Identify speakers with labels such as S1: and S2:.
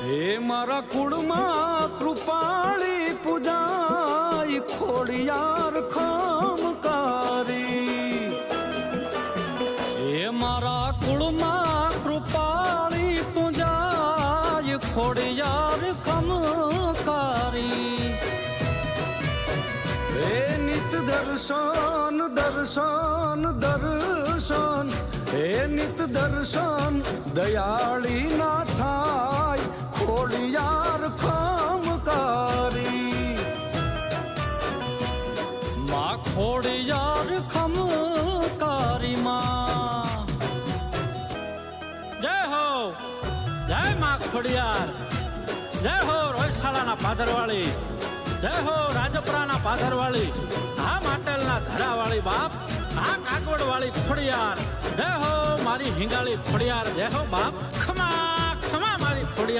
S1: હે મારા કુળમાં કૃપાળી પૂજાય ખોડિયાર ખમકારી. હે મારા કુળમાં કૃપાળી પૂજાય ખોડિયાર ખમકારી. હે નિત દર્શન દર્શન દર્શન, હે નિત દર્શન દયાળી ના થાય ખોડિયાર ખમકારી. માં ખોડિયાર ખમકારી માં જય હો, જય માં ખોડિયાર, જય હો રોયશાળાના પાદરવાળી, જય હો રાજપરાના પાદરવાળી, હા માટેલના ધરાવાળી બાપ, હા કાગવડ વાળી ખોડિયાર, જય હો મારી હિંગાળી ખોડિયાર, જય હો બાપ ખમા.